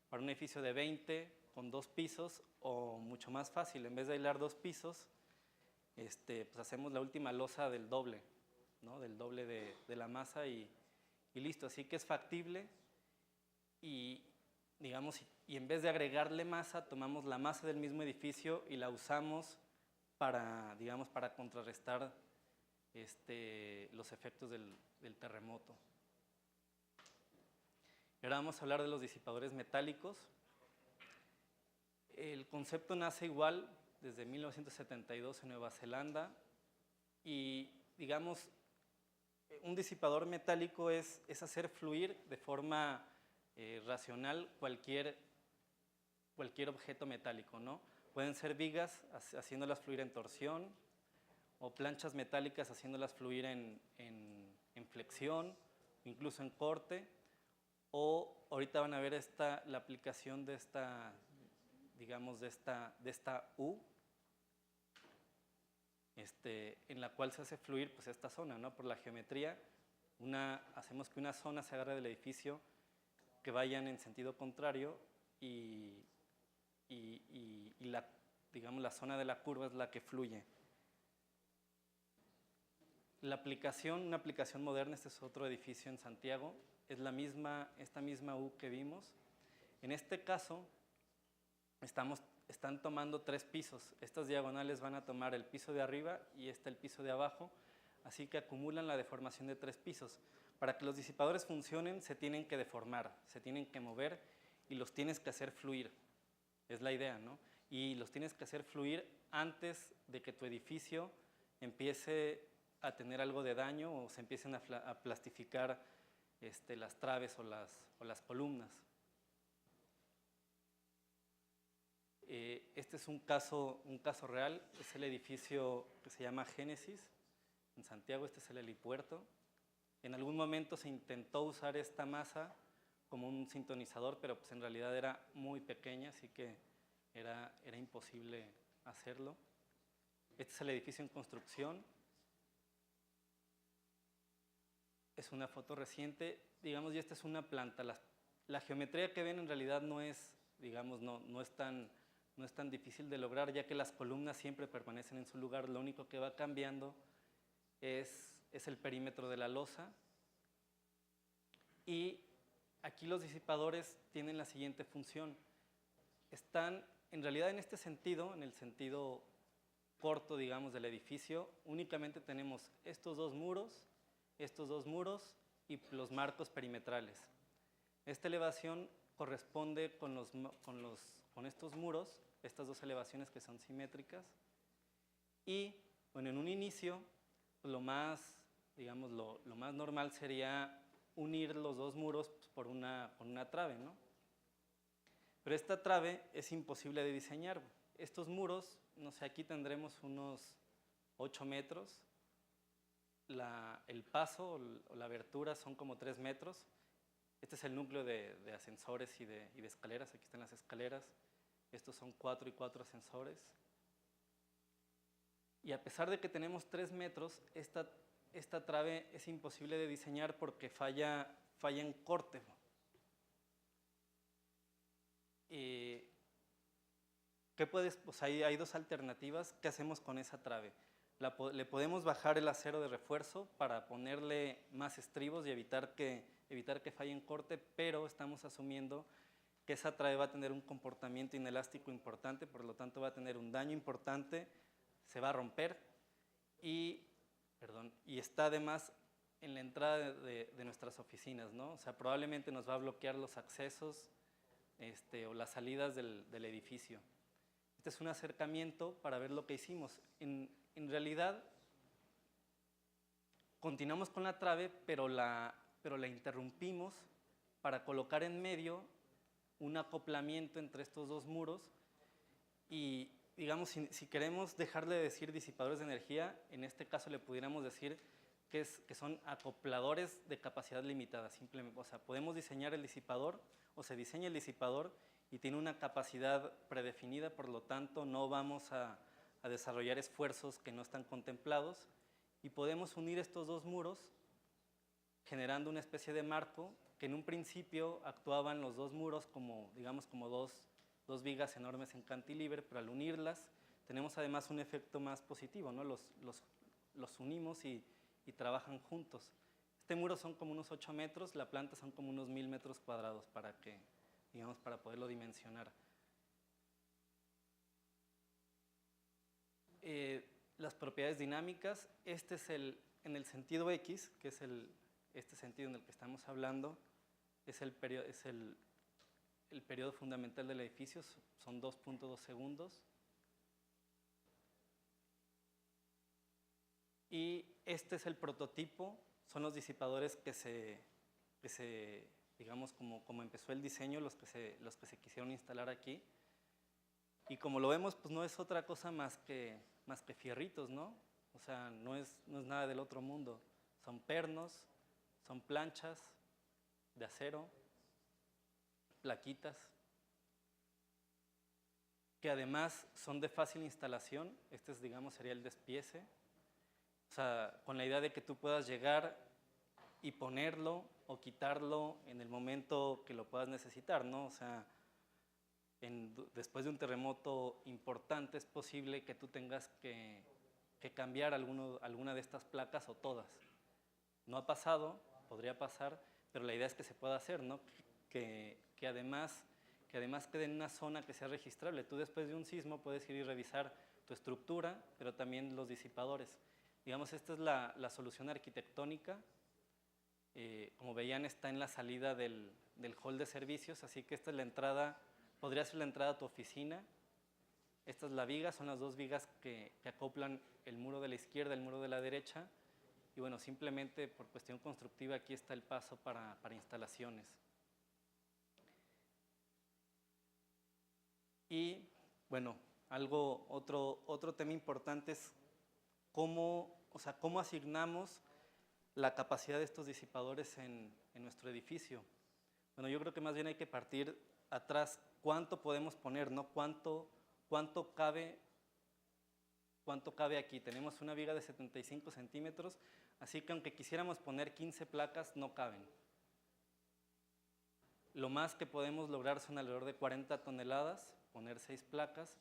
Para un edificio de 20, con 2 pisos, o mucho más fácil, en vez de aislar 2 pisos, pues hacemos la última losa del doble, ¿no? Del doble de la masa y listo. Así que es factible y en vez de agregarle masa, tomamos la masa del mismo edificio y la usamos para contrarrestar los efectos del terremoto. Ahora vamos a hablar de los disipadores metálicos. El concepto nace igual desde 1972 en Nueva Zelanda y, digamos, un disipador metálico es hacer fluir de forma racional cualquier objeto metálico, ¿no? Pueden ser vigas haciéndolas fluir en torsión, o planchas metálicas haciéndolas fluir en flexión, incluso en corte, o ahorita van a ver la aplicación de esta U, en la cual se hace fluir pues, esta zona, ¿no? Por la geometría, hacemos que una zona se agarre del edificio, que vayan en sentido contrario y digamos, la zona de la curva es la que fluye. Una aplicación moderna, este es otro edificio en Santiago, es esta misma U que vimos. En este caso, están tomando 3 pisos. Estas diagonales van a tomar el piso de arriba y el piso de abajo, así que acumulan la deformación de 3 pisos. Para que los disipadores funcionen, se tienen que deformar, se tienen que mover y los tienes que hacer fluir. Es la idea, ¿no? Y los tienes que hacer fluir antes de que tu edificio empiece a tener algo de daño o se empiecen a plastificar las traves o las columnas. Este es un caso real, es el edificio que se llama Génesis en Santiago, este es el helipuerto. En algún momento se intentó usar esta masa como un sintonizador, pero pues en realidad era muy pequeña, así que era imposible hacerlo. Este es el edificio en construcción. Es una foto reciente, digamos, y esta es una planta. La geometría que ven en realidad no es, digamos, no es tan difícil de lograr, ya que las columnas siempre permanecen en su lugar. Lo único que va cambiando es el perímetro de la losa. Y aquí los disipadores tienen la siguiente función. Están, en realidad, en este sentido, en el sentido corto, digamos, del edificio, únicamente tenemos estos dos muros y los marcos perimetrales. Esta elevación corresponde con estos muros, estas dos elevaciones que son simétricas. Y, bueno, en un inicio, lo más normal sería unir los dos muros por una trave, ¿no? Pero esta trave es imposible de diseñar. Estos muros, no sé, aquí tendremos unos 8 metros. El paso o la abertura son como 3 metros. Este es el núcleo de ascensores y de escaleras. Aquí están las escaleras. Estos son 4 y 4 ascensores. Y a pesar de que tenemos 3 metros, esta trave es imposible de diseñar porque falla en corte. Pues hay dos alternativas. ¿Qué hacemos con esa trave? Le podemos bajar el acero de refuerzo para ponerle más estribos y evitar que falle en corte, pero estamos asumiendo que esa trave va a tener un comportamiento inelástico importante, por lo tanto va a tener un daño importante, se va a romper y está además en la entrada de nuestras oficinas, ¿no? O sea, probablemente nos va a bloquear los accesos o las salidas del edificio. Este es un acercamiento para ver lo que hicimos. En realidad, continuamos con la trave, pero la interrumpimos para colocar en medio un acoplamiento entre estos dos muros y, digamos, si queremos dejarle de decir disipadores de energía, en este caso le pudiéramos decir que son acopladores de capacidad limitada. Simplemente, o sea, podemos diseñar el disipador o se diseña el disipador y tiene una capacidad predefinida, por lo tanto no vamos a desarrollar esfuerzos que no están contemplados y podemos unir estos dos muros generando una especie de marco que en un principio actuaban los dos muros como, digamos, como dos vigas enormes en cantilever, pero al unirlas tenemos además un efecto más positivo, ¿no? Los unimos y trabajan juntos. Este muro son como unos 8 metros, la planta son como unos 1000 metros cuadrados para poderlo dimensionar. Las propiedades dinámicas, este es en el sentido X, que es este sentido en el que estamos hablando, es el periodo fundamental del edificio, son 2.2 segundos. Y este es el prototipo, son los disipadores que se digamos, como empezó el diseño, los que se quisieron instalar aquí. Y como lo vemos, pues no es otra cosa más que fierritos, ¿no? O sea, no es nada del otro mundo. Son pernos, son planchas de acero, plaquitas. que además son de fácil instalación. Este es, digamos, sería el despiece. O sea, con la idea de que tú puedas llegar y ponerlo o quitarlo en el momento que lo puedas necesitar, ¿no? O sea, después de un terremoto importante es posible que tú tengas que cambiar alguna de estas placas o todas. No ha pasado, podría pasar, pero la idea es que se pueda hacer, ¿no? Que además quede en una zona que sea registrable. Tú después de un sismo puedes ir y revisar tu estructura, pero también los disipadores. Digamos, esta es la solución arquitectónica. Como veían, está en la salida del hall de servicios, así que esta es la entrada, podría ser la entrada a tu oficina. Esta es la viga, son las dos vigas que acoplan el muro de la izquierda, el muro de la derecha. Y bueno, simplemente por cuestión constructiva aquí está el paso para instalaciones. Y bueno, otro tema importante es cómo asignamos la capacidad de estos disipadores en nuestro edificio. Bueno, yo creo que más bien hay que partir atrás. ¿Cuánto podemos poner, no? ¿Cuánto cabe aquí? Tenemos una viga de 75 centímetros, así que aunque quisiéramos poner 15 placas, no caben. Lo más que podemos lograr son alrededor de 40 toneladas, poner 6 placas,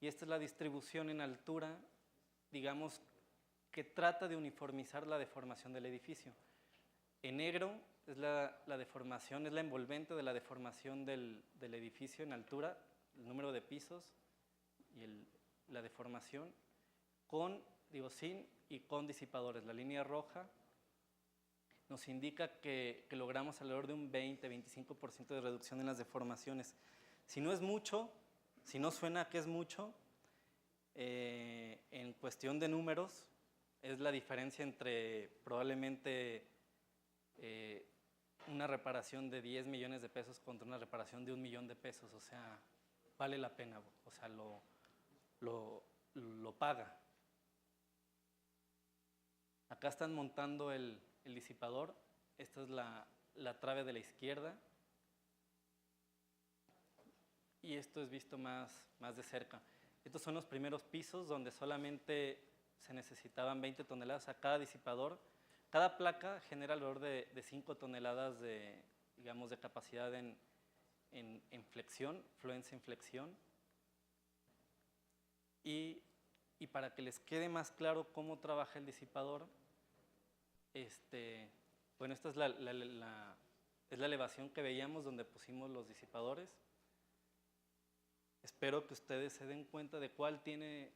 y esta es la distribución en altura, digamos, que trata de uniformizar la deformación del edificio. En negro es la deformación, es la envolvente de la deformación del edificio en altura, el número de pisos y la deformación, sin y con disipadores. La línea roja nos indica que logramos alrededor de un 20-25% de reducción en las deformaciones. Si no es mucho, si no suena que es mucho, en cuestión de números, es la diferencia entre probablemente una reparación de 10 millones de pesos contra una reparación de 1 millón de pesos. O sea, vale la pena, o sea, lo paga. Acá están montando el disipador. Esta es la trave de la izquierda. Y esto es visto más de cerca. Estos son los primeros pisos donde solamente se necesitaban 20 toneladas. O sea, cada disipador, cada placa genera alrededor de 5 toneladas de capacidad en flexión, fluencia en flexión. Y para que les quede más claro cómo trabaja el disipador, bueno, esta es la elevación que veíamos donde pusimos los disipadores. Espero que ustedes se den cuenta de cuál tiene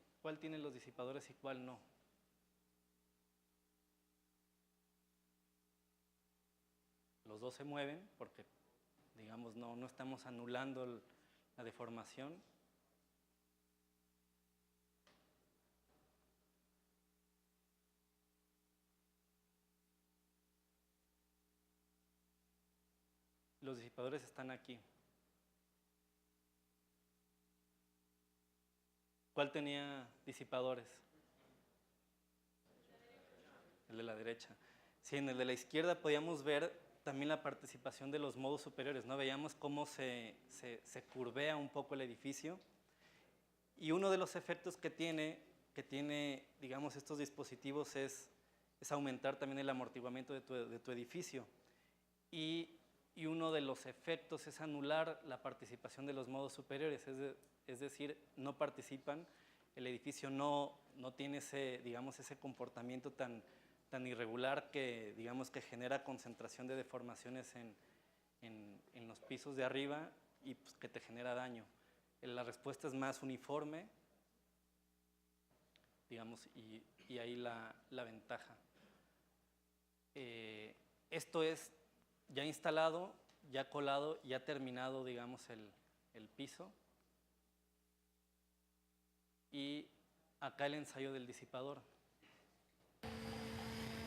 los disipadores y cuál no. Los dos se mueven porque, digamos, no estamos anulando la deformación. Los disipadores están aquí. ¿Cuál tenía disipadores? El de la derecha. Sí, en el de la izquierda podíamos ver también la participación de los modos superiores, ¿no? Veíamos cómo se curvea un poco el edificio. Y uno de los efectos que tiene, digamos, estos dispositivos es aumentar también el amortiguamiento de tu edificio. Y uno de los efectos es anular la participación de los modos superiores, es decir, no participan, el edificio no tiene ese comportamiento tan irregular que, digamos, que genera concentración de deformaciones en los pisos de arriba y pues, que te genera daño. La respuesta es más uniforme, digamos, y ahí la ventaja. Esto es ya instalado, ya colado, ya terminado, digamos, el piso. Y acá el ensayo del disipador,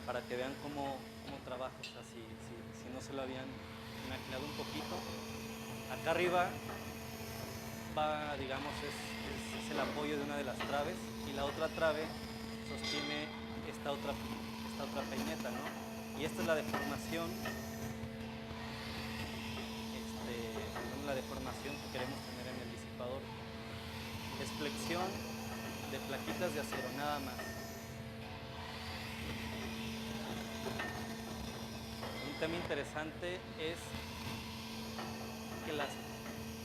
para que vean cómo trabaja. O sea, si no se lo habían imaginado un poquito. Acá arriba va, digamos, es el apoyo de una de las traves y la otra trave sostiene esta otra peineta, ¿no? Y esta es la deformación, la deformación que queremos tener en el disipador. es flexión de plaquitas de acero, nada más. Un tema interesante es que las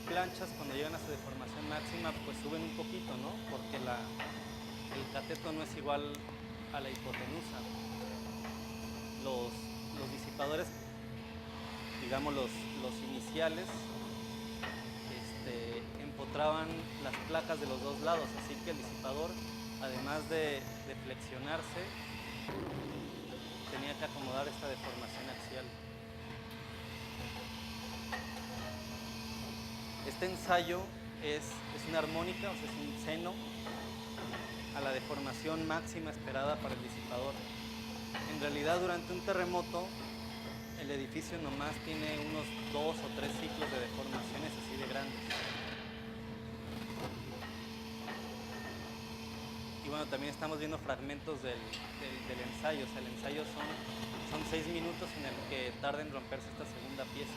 planchas cuando llegan a su deformación máxima pues suben un poquito, ¿no? Porque el cateto no es igual a la hipotenusa. Los disipadores, digamos los iniciales, empotraban las placas de los dos lados, así que el disipador, además de flexionarse, tenía que acomodar esta deformación axial. Este ensayo es una armónica, o sea, es un seno a la deformación máxima esperada para el disipador. En realidad, durante un terremoto, el edificio nomás tiene unos 2 o 3 ciclos de deformaciones así de grandes. Y bueno, también estamos viendo fragmentos del ensayo. O sea, el ensayo son 6 minutos en el que tarda en romperse esta segunda pieza.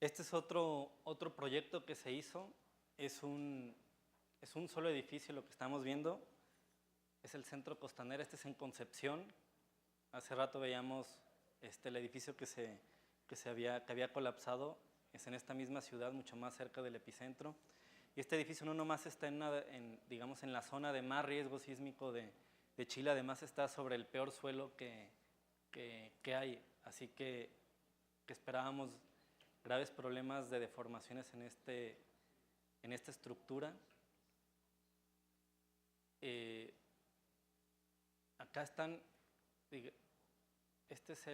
Este es otro proyecto que se hizo. Es un solo edificio lo que estamos viendo. Es el Centro Costanera, este es en Concepción. Hace rato veíamos el edificio que había colapsado. Es en esta misma ciudad, mucho más cerca del epicentro. Y este edificio no nomás está digamos, en la zona de más riesgo sísmico de Chile, además está sobre el peor suelo que hay. Así que esperábamos graves problemas de deformaciones en esta estructura. Acá están, esta es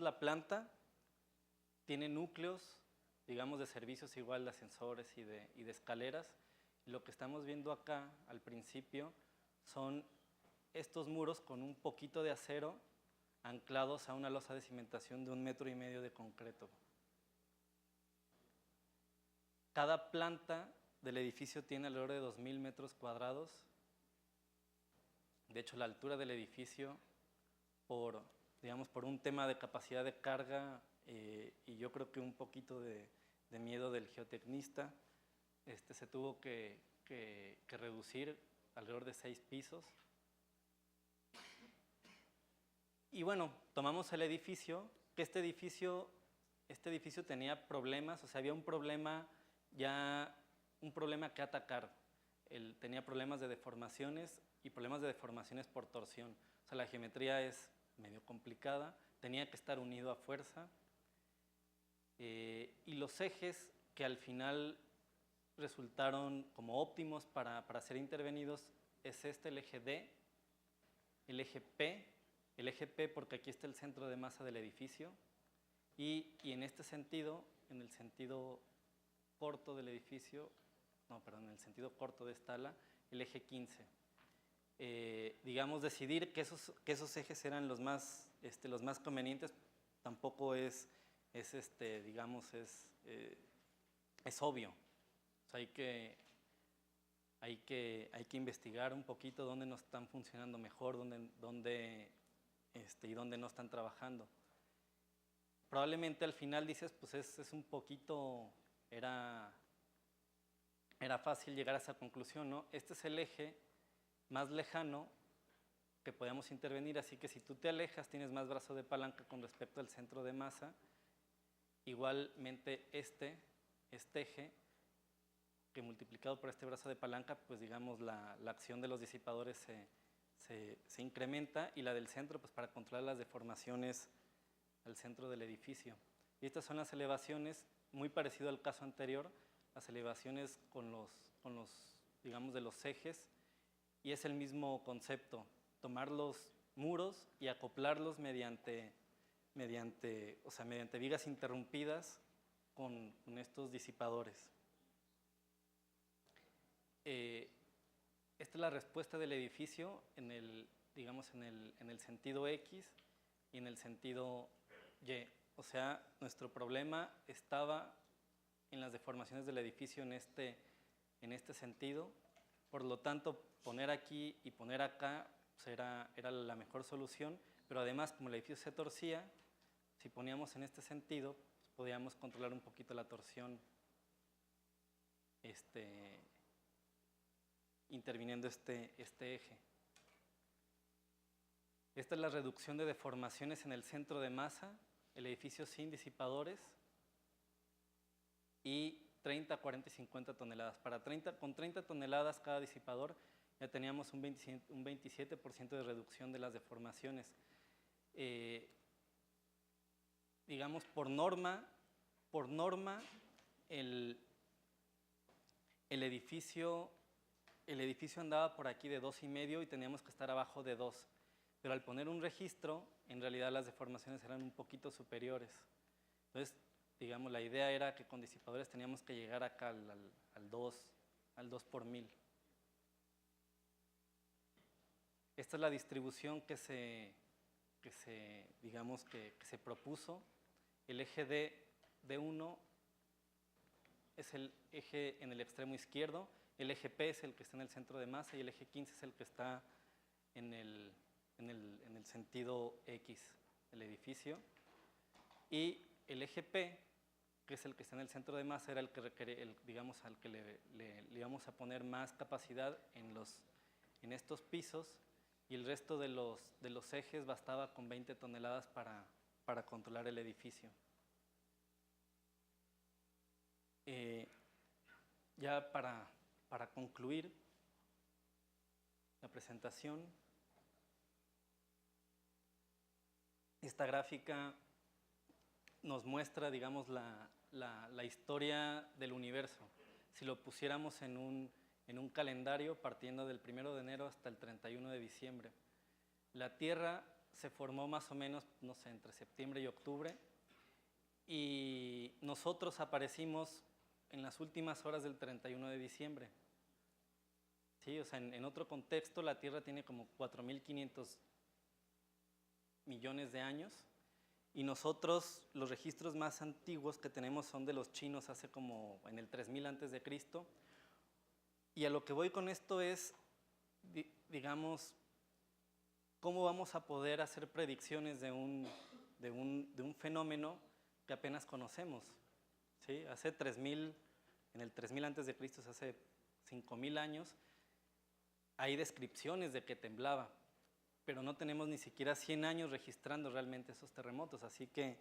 la planta, tiene núcleos, digamos, de servicios igual de ascensores y de escaleras. Y lo que estamos viendo acá al principio son estos muros con un poquito de acero anclados a una losa de cimentación de 1,5 metros de concreto. Cada planta del edificio tiene alrededor de 2,000 metros cuadrados. De hecho, la altura del edificio, por un tema de capacidad de carga y yo creo que un poquito de miedo del geotecnista, se tuvo que reducir alrededor de 6 pisos. Y bueno, tomamos el edificio, que este edificio tenía problemas, o sea, había un problema que atacar. Tenía problemas de deformaciones y problemas de deformaciones por torsión. O sea, la geometría es medio complicada, tenía que estar unido a fuerza. Y los ejes que al final resultaron como óptimos para ser intervenidos es el eje D, el eje P, porque aquí está el centro de masa del edificio, y en este sentido, en el sentido corto del edificio, en el sentido corto de esta ala, el eje 15. Digamos, decidir que esos ejes eran los más convenientes tampoco es obvio. O sea, hay que investigar un poquito dónde nos están funcionando mejor, y dónde no están trabajando. Probablemente al final dices, pues es un poquito, era fácil llegar a esa conclusión, ¿no? Este es el eje más lejano que podemos intervenir, así que si tú te alejas tienes más brazo de palanca con respecto al centro de masa. Igualmente este eje, que multiplicado por este brazo de palanca, pues digamos la acción de los disipadores se incrementa, y la del centro, pues para controlar las deformaciones al centro del edificio. Y estas son las elevaciones, muy parecido al caso anterior, las elevaciones con los digamos, de los ejes, y es el mismo concepto, tomar los muros y acoplarlos mediante vigas interrumpidas con estos disipadores. Esta es la respuesta del edificio en el sentido X y en el sentido Y. O sea, nuestro problema estaba en las deformaciones del edificio en este sentido. Por lo tanto, poner aquí y poner acá pues era la mejor solución, pero además, como el edificio se torcía, si poníamos en este sentido, pues podíamos controlar un poquito la torsión interviniendo este eje. Esta es la reducción de deformaciones en el centro de masa, el edificio sin disipadores, y 30, 40 y 50 toneladas. Con 30 toneladas cada disipador ya teníamos un 27% de reducción de las deformaciones. Digamos, por norma el edificio andaba por aquí de 2,5 y teníamos que estar abajo de 2. Pero al poner un registro, en realidad las deformaciones eran un poquito superiores. Entonces, digamos, la idea era que con disipadores teníamos que llegar acá al 2 por 1000. Esta es la distribución que se propuso. El eje D1 es el eje en el extremo izquierdo, el eje P es el que está en el centro de masa y el eje 15 es el que está en el sentido X del edificio. Y el eje P, que es el que está en el centro de masa, era el que al que le íbamos a poner más capacidad en estos pisos, y el resto de los ejes bastaba con 20 toneladas para controlar el edificio. Ya para concluir la presentación, esta gráfica nos muestra, digamos, la historia del universo. Si lo pusiéramos en un calendario partiendo del 1 de enero hasta el 31 de diciembre. La Tierra se formó más o menos, no sé, entre septiembre y octubre, y nosotros aparecimos en las últimas horas del 31 de diciembre. ¿Sí? O sea, en otro contexto, la Tierra tiene como 4.500 millones de años, y nosotros, los registros más antiguos que tenemos son de los chinos hace como en el 3000 antes de Cristo. Y a lo que voy con esto es, digamos, cómo vamos a poder hacer predicciones de un fenómeno que apenas conocemos. ¿Sí? Hace 3000, en el 3000 antes de Cristo, hace 5000 años, hay descripciones de que temblaba, pero no tenemos ni siquiera 100 años registrando realmente esos terremotos, así que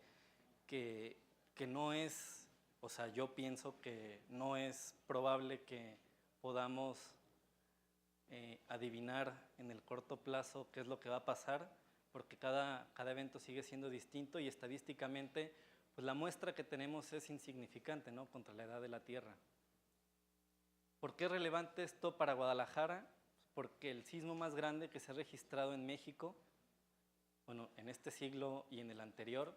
no es, o sea, yo pienso que no es probable que podamos adivinar en el corto plazo qué es lo que va a pasar, porque cada evento sigue siendo distinto, y estadísticamente pues la muestra que tenemos es insignificante, ¿no?, contra la edad de la Tierra. ¿Por qué es relevante esto para Guadalajara? Porque el sismo más grande que se ha registrado en México, bueno, en este siglo y en el anterior,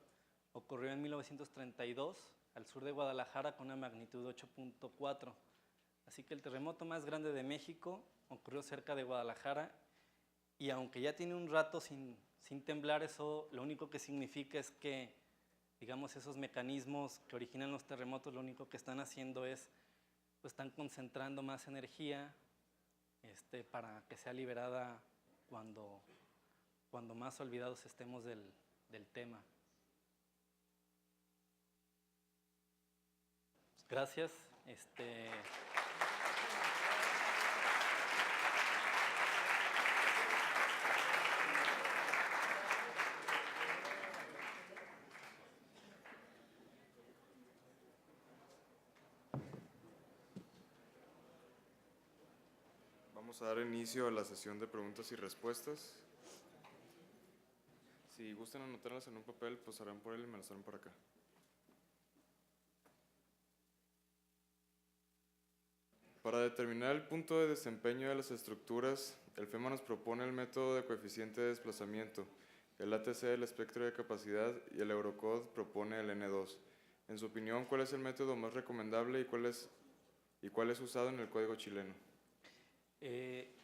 ocurrió en 1932 al sur de Guadalajara con una magnitud 8.4. Así que el terremoto más grande de México ocurrió cerca de Guadalajara, y aunque ya tiene un rato sin temblar, eso lo único que significa es que, digamos, esos mecanismos que originan los terremotos, lo único que están haciendo es, pues están concentrando más energía para que sea liberada cuando más olvidados estemos del tema. Gracias. Vamos a dar inicio a la sesión de preguntas y respuestas. Si gustan anotarlas en un papel, pasarán por él y me las darán por acá. Para determinar el punto de desempeño de las estructuras, el FEMA nos propone el método de coeficiente de desplazamiento, el ATC el espectro de capacidad y el Eurocode propone el N2. En su opinión, ¿cuál es el método más recomendable y cuál es usado en el código chileno?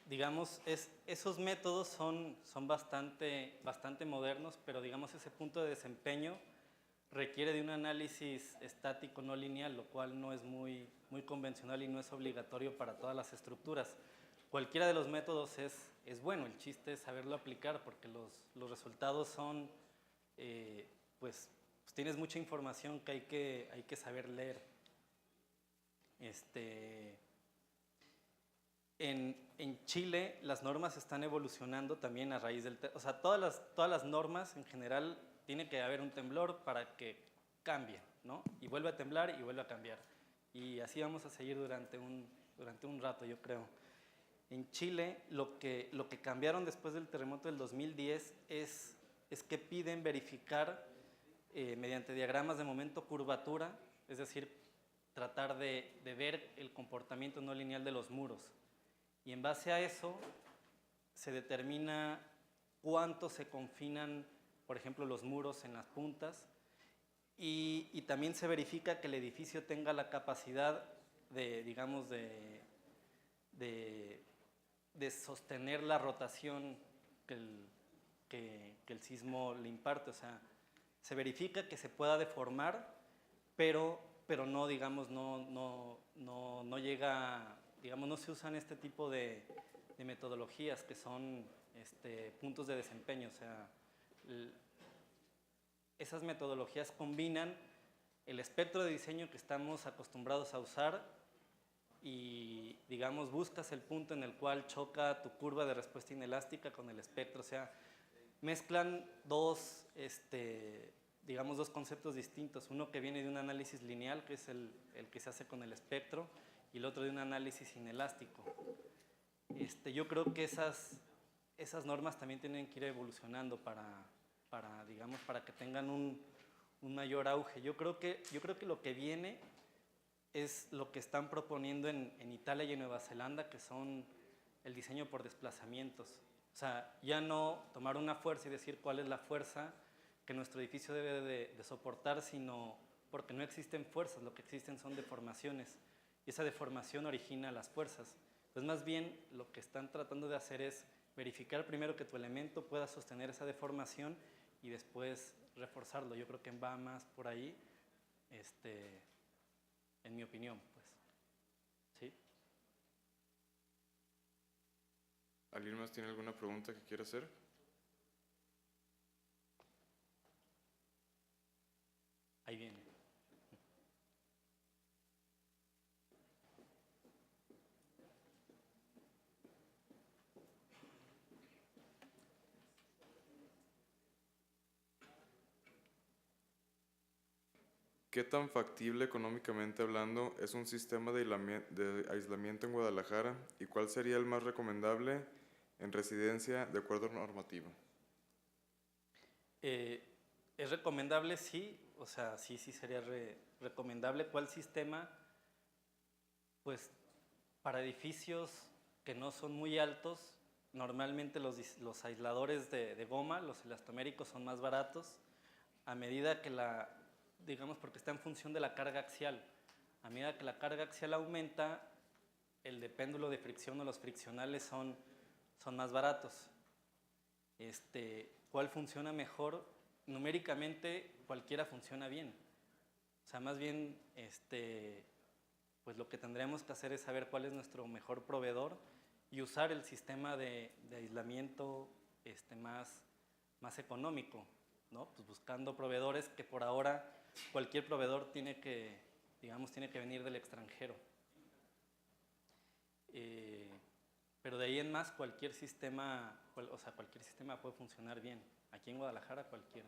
Digamos, esos métodos son bastante modernos, pero digamos ese punto de desempeño requiere de un análisis estático no lineal, lo cual no es muy convencional y no es obligatorio para todas las estructuras. Cualquiera de los métodos es bueno, el chiste es saberlo aplicar porque los resultados son, pues tienes mucha información que hay que saber leer. En Chile las normas están evolucionando también a raíz del... O sea, todas las normas en general tiene que haber un temblor para que cambien, ¿no? Y vuelve a temblar y vuelve a cambiar. Y así vamos a seguir durante un rato, yo creo. En Chile lo que cambiaron después del terremoto del 2010 es que piden verificar mediante diagramas de momento curvatura, es decir, tratar de ver el comportamiento no lineal de los muros. Y en base a eso se determina cuánto se confinan, por ejemplo, los muros en las puntas y también se verifica que el edificio tenga la capacidad de, digamos, de sostener la rotación que el sismo le imparte. O sea, se verifica que se pueda deformar, pero no, digamos, no llega, digamos, no se usan este tipo de metodologías que son puntos de desempeño. O sea, esas metodologías combinan el espectro de diseño que estamos acostumbrados a usar y, digamos, buscas el punto en el cual choca tu curva de respuesta inelástica con el espectro. O sea, mezclan digamos, dos conceptos distintos. Uno que viene de un análisis lineal, que es el que se hace con el espectro, y el otro de un análisis inelástico. Yo creo que esas normas también tienen que ir evolucionando digamos, para que tengan un mayor auge. Yo creo que lo que viene es lo que están proponiendo en Italia y en Nueva Zelanda, que son el diseño por desplazamientos. O sea, ya no tomar una fuerza y decir cuál es la fuerza que nuestro edificio debe de soportar, sino porque no existen fuerzas, lo que existen son deformaciones. Y esa deformación origina las fuerzas. Entonces, más bien, lo que están tratando de hacer es verificar primero que tu elemento pueda sostener esa deformación y después reforzarlo. Yo creo que va más por ahí, en mi opinión, pues. ¿Sí? ¿Alguien más tiene alguna pregunta que quiera hacer? Ahí viene. ¿Qué tan factible económicamente hablando es un sistema de aislamiento en Guadalajara y cuál sería el más recomendable en residencia de acuerdo a normativa? ¿Es recomendable? Sí, o sea, sí sería recomendable. ¿Cuál sistema? Pues para edificios que no son muy altos, normalmente los aisladores de goma, los elastoméricos son más baratos, a medida que digamos, porque está en función de la carga axial. A medida que la carga axial aumenta, el de péndulo de fricción o los friccionales son más baratos. ¿Cuál funciona mejor? Numéricamente cualquiera funciona bien. O sea, más bien, pues lo que tendremos que hacer es saber cuál es nuestro mejor proveedor y usar el sistema de aislamiento más económico, ¿no? Pues buscando proveedores que por ahora cualquier proveedor tiene que venir del extranjero. Pero de ahí en más cualquier sistema puede funcionar bien. Aquí en Guadalajara cualquiera.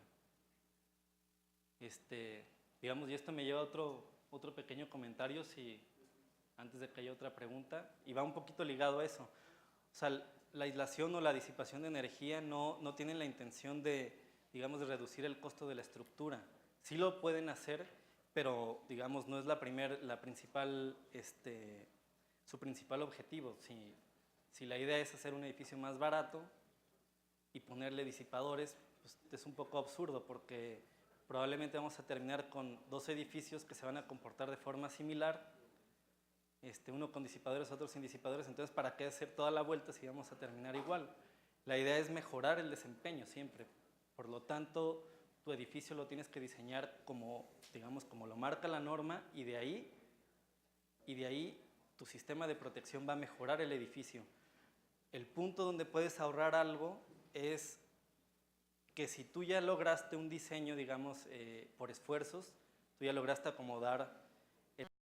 Digamos, y esto me lleva a otro pequeño comentario, antes de que haya otra pregunta, y va un poquito ligado a eso. O sea, la aislación o la disipación de energía no tienen la intención de reducir el costo de la estructura. Sí lo pueden hacer, pero digamos no es la principal su principal objetivo. Si la idea es hacer un edificio más barato y ponerle disipadores, pues es un poco absurdo porque probablemente vamos a terminar con dos edificios que se van a comportar de forma similar, uno con disipadores, otro sin disipadores. Entonces, ¿para qué hacer toda la vuelta si vamos a terminar igual? La idea es mejorar el desempeño siempre. Por lo tanto, tu edificio lo tienes que diseñar como, digamos, como lo marca la norma, y de ahí tu sistema de protección va a mejorar el edificio. El punto donde puedes ahorrar algo es que si tú ya lograste un diseño, digamos, por esfuerzos, tú ya lograste acomodar